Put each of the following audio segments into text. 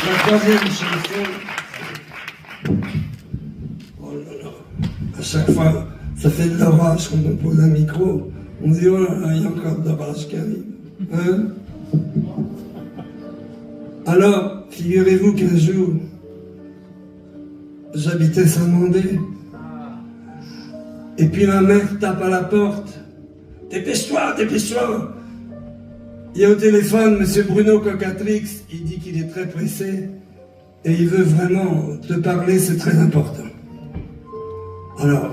La troisième chanson, oh là là, à chaque fois, ça fait de l'orage quand on pose un micro. On dit, oh là là, il y a encore de l'orage qui arrive. Hein? Alors, figurez-vous qu'un jour, j'habitais Saint-Mandé. Et puis ma mère tape à la porte. Dépêche-toi, dépêche-toi. Il y a au téléphone M. Bruno Cocatrix. Il dit qu'il est très pressé. Et il veut vraiment te parler, c'est très important. Alors,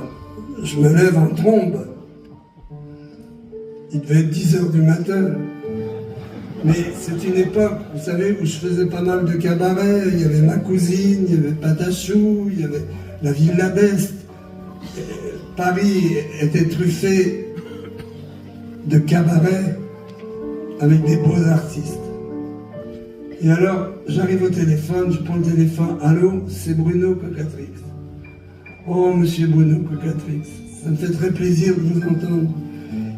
je me lève en trombe. Il devait être 10 h du matin. Mais c'est une époque, vous savez, où je faisais pas mal de cabarets. Il y avait Ma Cousine, il y avait Patachou, il y avait la Villa d'Est. Paris était truffé de cabarets avec des beaux artistes. Et alors, j'arrive au téléphone, je prends le téléphone. Allô, c'est Bruno Cocatrix. Oh, monsieur Bruno Cocatrix, ça me fait très plaisir de vous entendre.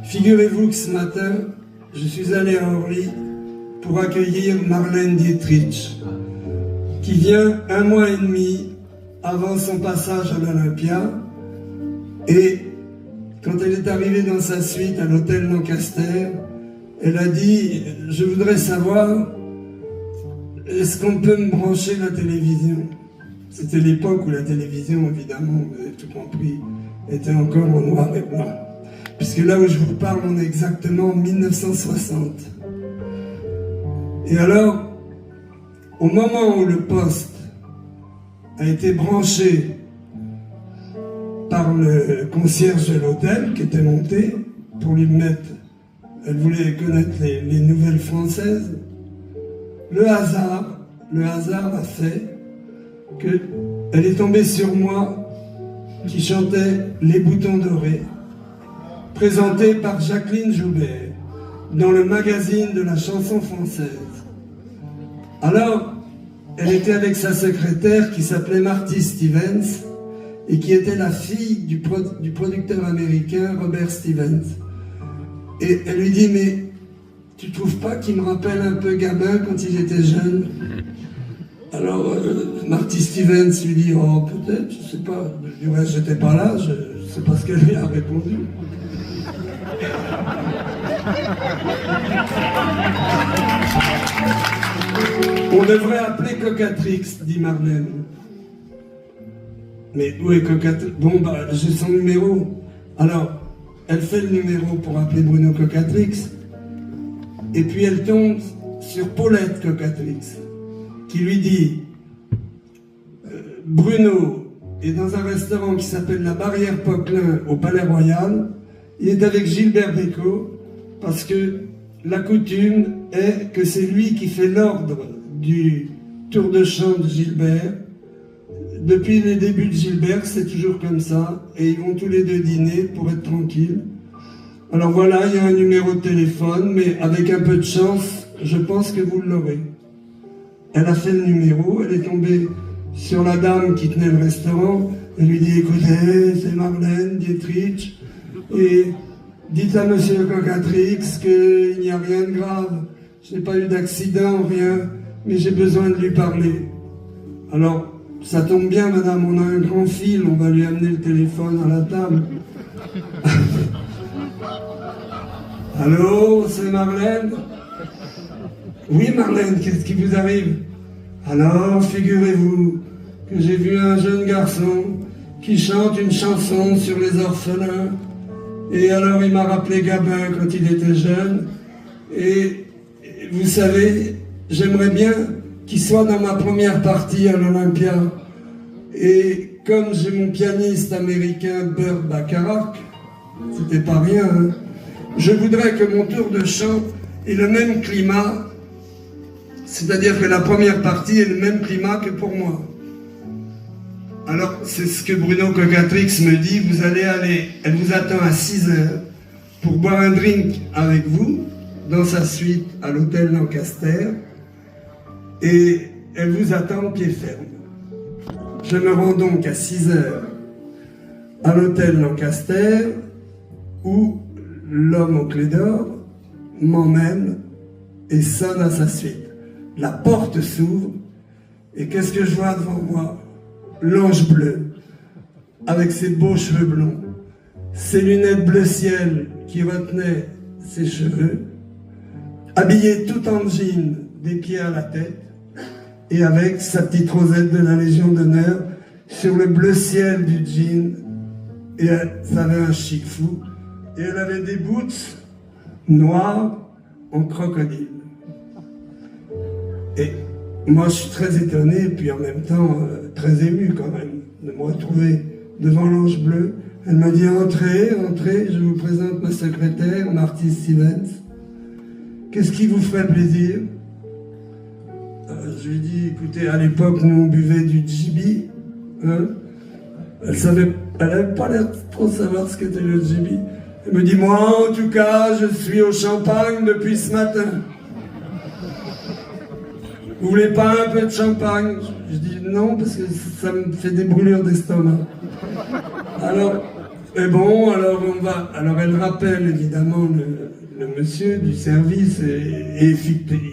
Figurez-vous que ce matin, je suis allé à Orly pour accueillir Marlène Dietrich, qui vient 1 mois et demi avant son passage à l'Olympia. Et quand elle est arrivée dans sa suite à l'hôtel Lancaster, elle a dit « Je voudrais savoir, est-ce qu'on peut me brancher la télévision ?» C'était l'époque où la télévision, évidemment, vous avez tout compris, était encore en noir et blanc. Puisque là où je vous parle, on est exactement en 1960. Et alors, au moment où le poste a été branché par le concierge de l'hôtel qui était monté pour lui mettre, elle voulait connaître les nouvelles françaises, le hasard a fait qu'elle est tombée sur moi qui chantais Les Boutons Dorés, présenté par Jacqueline Joubert dans le magazine de la chanson française. Alors, elle était avec sa secrétaire qui s'appelait Marty Stevens et qui était la fille du producteur américain Robert Stevens. Et elle lui dit, mais tu trouves pas qu'il me rappelle un peu Gabin quand il était jeune? Alors, Marty Stevens lui dit, oh peut-être, je sais pas, du reste j'étais pas là, je sais pas ce qu'elle lui a répondu. On devrait appeler Cocatrix, dit Marlène. Mais où est Cocatrix? Bon, bah, j'ai son numéro. Alors, elle fait le numéro pour appeler Bruno Cocatrix. Et puis elle tombe sur Paulette Cocatrix, qui lui dit Bruno est dans un restaurant qui s'appelle la Barrière Poquelin au Palais Royal. Il est avec Gilbert Bécaud parce que la coutume est que c'est lui qui fait l'ordre du tour de chant de Gilbert. Depuis les débuts de Gilbert, c'est toujours comme ça. Et ils vont tous les deux dîner pour être tranquilles. Alors voilà, il y a un numéro de téléphone, mais avec un peu de chance, je pense que vous l'aurez. Elle a fait le numéro, elle est tombée sur la dame qui tenait le restaurant. Elle lui dit, écoutez, c'est Marlène Dietrich, et dites à monsieur Cocatrix qu'il n'y a rien de grave. Je n'ai pas eu d'accident, rien, mais j'ai besoin de lui parler. Alors, ça tombe bien, madame, on a un grand fil, on va lui amener le téléphone à la table. Allô, c'est Marlène? Oui, Marlène, qu'est-ce qui vous arrive? Alors, figurez-vous que j'ai vu un jeune garçon qui chante une chanson sur les orphelins. Et alors, il m'a rappelé Gabin quand il était jeune. Et vous savez, j'aimerais bien qu'il soit dans ma première partie à l'Olympia. Et comme j'ai mon pianiste américain Burt Bacharach, c'était pas rien, hein, je voudrais que mon tour de chant ait le même climat, c'est-à-dire que la première partie ait le même climat que pour moi. Alors, c'est ce que Bruno Cocatrix me dit, vous allez aller, elle vous attend à 6 h pour boire un drink avec vous, dans sa suite à l'hôtel Lancaster, et elle vous attend pied ferme. Je me rends donc à 6 h à l'hôtel Lancaster, où l'homme aux clés d'or m'emmène et sonne à sa suite. La porte s'ouvre Et qu'est-ce que je vois devant moi? L'ange bleu, avec ses beaux cheveux blonds, ses lunettes bleu ciel qui retenaient ses cheveux, habillé tout en jean, des pieds à la tête, et avec sa petite rosette de la Légion d'honneur sur le bleu ciel du jean. Et ça avait un chic fou. Et elle avait des boots noirs en crocodile. Et moi, je suis très étonné, et puis en même temps, très ému quand même, de me retrouver devant l'ange bleu. Elle m'a dit, entrez, entrez, je vous présente ma secrétaire, Marty Stevens. Qu'est-ce qui vous ferait plaisir? Je lui ai dit, écoutez, à l'époque, nous, on buvait du GB. Hein? Elle n'avait pas l'air trop savoir ce qu'était le GB. Elle me dit, moi, en tout cas, je suis au champagne depuis ce matin. Vous voulez pas un peu de champagne? Je dis non, parce que ça me fait des brûlures d'estomac. Alors, bon, alors on va. Alors elle rappelle évidemment le monsieur du service et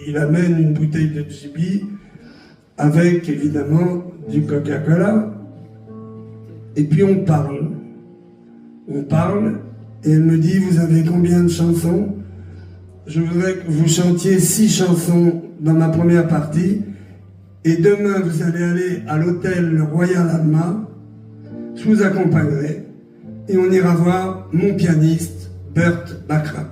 il amène une bouteille de GB avec évidemment du Coca-Cola. Et puis on parle. On parle et elle me dit, vous avez combien de chansons? Je voudrais que vous chantiez 6 chansons dans ma première partie. Et demain, vous allez aller à l'hôtel Le Royal Alma. Je vous accompagnerai. Et on ira voir mon pianiste, Burt Bacharach.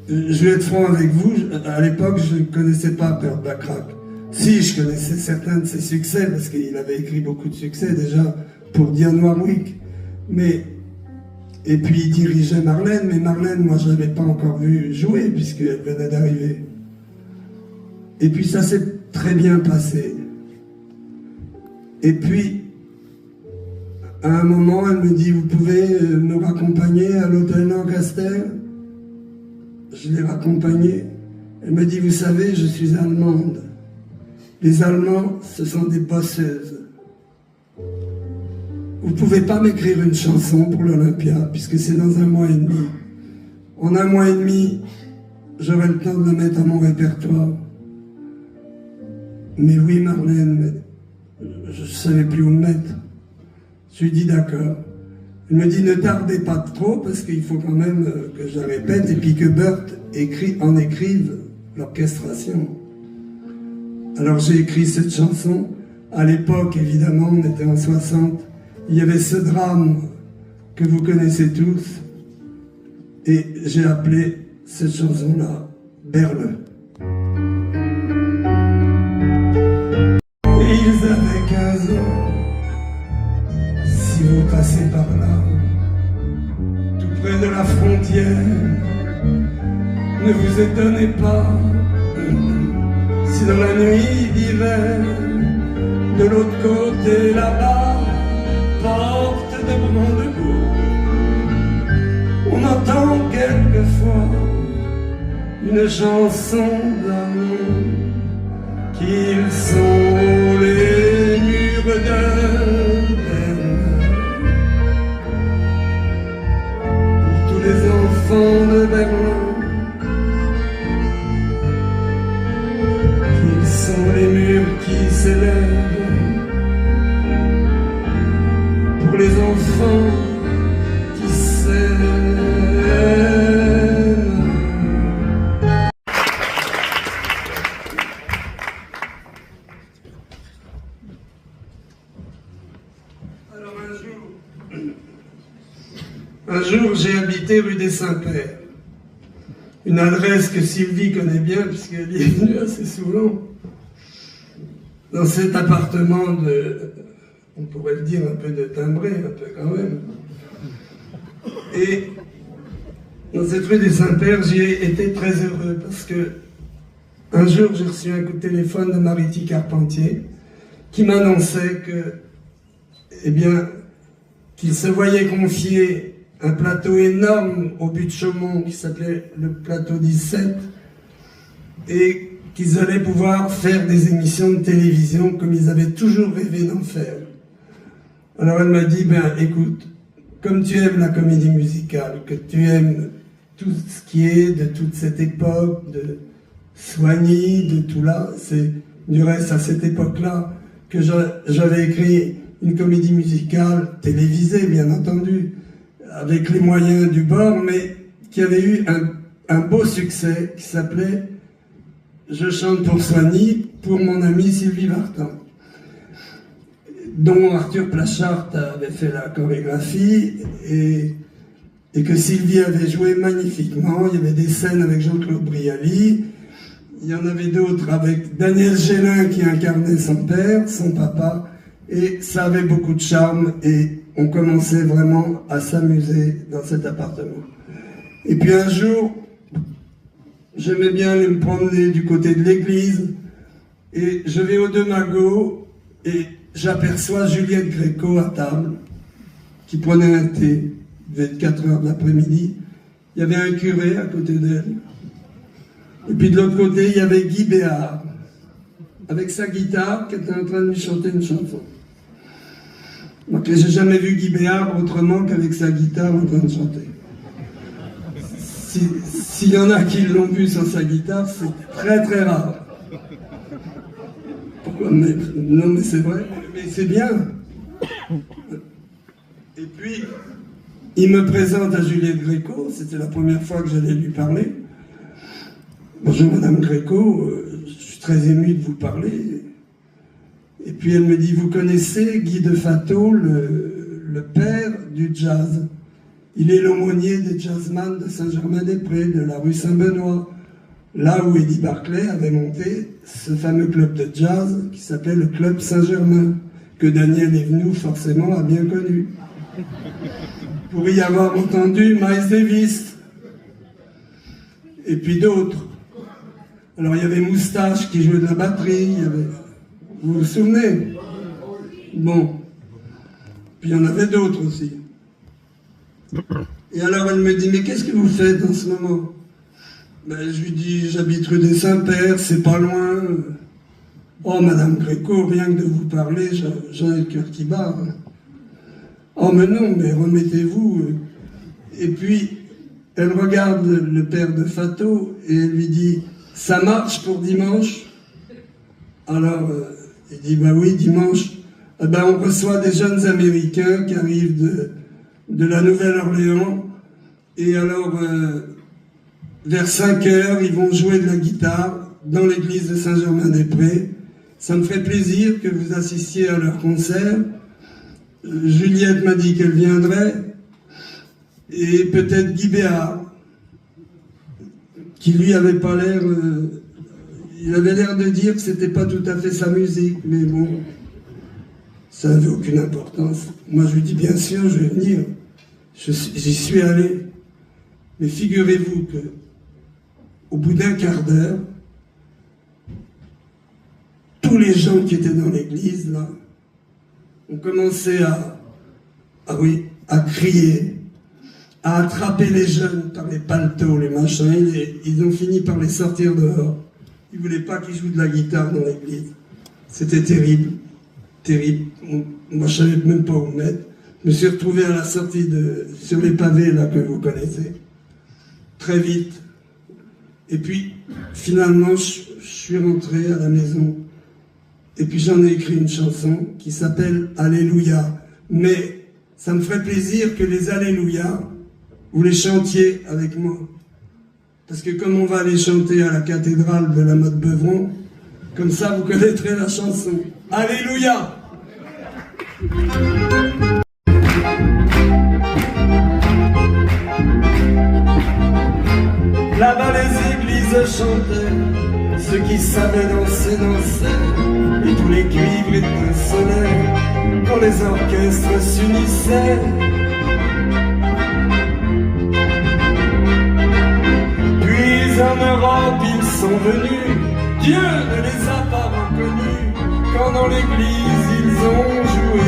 Je vais être franc avec vous, à l'époque, je ne connaissais pas Burt Bacharach. Si, je connaissais certains de ses succès, parce qu'il avait écrit beaucoup de succès déjà pour Dionne Warwick. Et puis il dirigeait Marlène, mais Marlène, moi je ne l'avais pas encore vue jouer, puisqu'elle venait d'arriver. Et puis ça s'est très bien passé. Et puis, à un moment, elle me dit, vous pouvez me raccompagner à l'hôtel Lancaster? Je l'ai raccompagnée. Elle me dit, vous savez, je suis allemande. Les Allemands, ce sont des bosseuses. Vous ne pouvez pas m'écrire une chanson pour l'Olympia, puisque c'est dans 1 mois et demi. En 1 mois et demi, j'aurai le temps de la mettre à mon répertoire. Mais oui, Marlène, mais je ne savais plus où me mettre. Je lui dis d'accord. Elle me dit, ne tardez pas trop, parce qu'il faut quand même que je la répète, et puis que Burt en écrive l'orchestration. Alors j'ai écrit cette chanson. À l'époque, évidemment, on était en 60. Il y avait ce drame que vous connaissez tous, et j'ai appelé cette chanson-là Berle. Et ils avaient 15 ans, si vous passez par là, tout près de la frontière, ne vous étonnez pas, si dans la nuit d'hiver, de l'autre côté là-bas, porte de Brandebourg, on entend quelquefois une chanson d'amour, qu'ils sont les murs de Berlin. Pour tous les enfants de Berlin, qu'ils sont les murs qui s'élèvent. Pour les enfants qui s'aiment. Alors un jour j'ai habité rue des Saints-Pères, une adresse que Sylvie connaît bien puisqu'elle y est venue assez souvent. Dans cet appartement on pourrait le dire, un peu de timbré, un peu quand même. Et dans cette rue des Saints-Pères, j'y ai été très heureux parce que un jour, j'ai reçu un coup de téléphone de Mariti Carpentier qui m'annonçait que, eh bien, qu'il se voyait confier un plateau énorme au but de Chaumont qui s'appelait le plateau 17 et qu'ils allaient pouvoir faire des émissions de télévision comme ils avaient toujours rêvé d'en faire. Alors elle m'a dit, ben écoute, comme tu aimes la comédie musicale, que tu aimes tout ce qui est de toute cette époque, de Soigny, de tout là, c'est Du reste, à cette époque-là, que j'avais écrit une comédie musicale, télévisée bien entendu, avec les moyens du bord, mais qui avait eu un beau succès, qui s'appelait « Je chante pour Soigny » pour mon amie Sylvie Vartan, dont Arthur Plachart avait fait la chorégraphie et que Sylvie avait joué magnifiquement. Il y avait des scènes avec Jean-Claude Brialy, il y en avait d'autres avec Daniel Gélin qui incarnait son père, son papa, et ça avait beaucoup de charme et on commençait vraiment à s'amuser dans cet appartement. Et puis un jour, j'aimais bien aller me promener du côté de l'église et je vais au De Mago et j'aperçois Juliette Gréco à table qui prenait un thé, il devait être 4 heures de l'après-midi. Il y avait un curé à côté d'elle. Et puis de l'autre côté, il y avait Guy Béard, avec sa guitare, qui était en train de lui chanter une chanson. Donc j'ai jamais vu Guy Béard autrement qu'avec sa guitare en train de chanter. S'il y en a qui l'ont vu sans sa guitare, c'est très très rare. Pourquoi? Non mais c'est vrai, mais c'est bien. Et puis, il me présente à Juliette Gréco, c'était la première fois que j'allais lui parler. Bonjour Madame Gréco, je suis très ému de vous parler. Et puis elle me dit, vous connaissez Guy de Fatto, le père du jazz. Il est l'aumônier des jazzman de Saint-Germain-des-Prés, de la rue Saint-Benoît, là où Eddie Barclay avait monté ce fameux club de jazz qui s'appelait le Club Saint-Germain, que Daniel Evenou forcément a bien connu. Pour y avoir entendu Miles Davis, et puis d'autres. Alors il y avait Moustache qui jouait de la batterie, il y avait... Vous vous souvenez? Bon. Puis il y en avait d'autres aussi. Et alors elle me dit, mais qu'est-ce que vous faites en ce moment? Ben, je lui dis, j'habite rue des Saints-Pères, c'est pas loin. Oh Madame Gréco, rien que de vous parler, j'en ai le cœur qui bat. Oh mais non, mais remettez-vous. Et puis, elle regarde le père de Fatto et elle lui dit, ça marche pour dimanche? Alors, il dit, bah oui, dimanche, eh ben, on reçoit des jeunes Américains qui arrivent de la Nouvelle-Orléans. Et alors, vers 5 heures, ils vont jouer de la guitare dans l'église de Saint-Germain-des-Prés. Ça me ferait plaisir que vous assistiez à leur concert. Juliette m'a dit qu'elle viendrait. Et peut-être Guy Béard, qui lui avait pas l'air... il avait l'air de dire que c'était pas tout à fait sa musique, mais bon, ça n'avait aucune importance. Moi je lui dis bien sûr, je vais venir. J'y suis allé. Mais figurez-vous que au bout d'un quart d'heure, tous les gens qui étaient dans l'église, là, ont commencé à crier, à attraper les jeunes par les paletots, les machins, ils ont fini par les sortir dehors. Ils ne voulaient pas qu'ils jouent de la guitare dans l'église. C'était terrible, terrible. Moi, je ne savais même pas où me mettre. Je me suis retrouvé à la sortie sur les pavés, là, que vous connaissez. Très vite. Et puis, finalement, je suis rentré à la maison. Et puis, j'en ai écrit une chanson qui s'appelle « Alléluia ». Mais ça me ferait plaisir que les « Alléluia », vous les chantiez avec moi. Parce que comme on va aller chanter à la cathédrale de la Motte-Beuvron, comme ça vous connaîtrez la chanson. Alléluia! Là-bas les églises chantaient, ceux qui savaient danser dansaient, et tous les cuivres étincelaient quand les orchestres s'unissaient. En Europe ils sont venus, Dieu ne les a pas reconnus, quand dans l'église ils ont joué,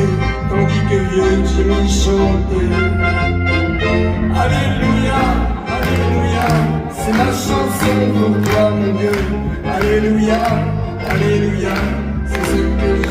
tandis que vieux Jimmy chantait. Alléluia, Alléluia, c'est ma chanson pour toi mon Dieu. Alléluia, Alléluia, c'est ce que je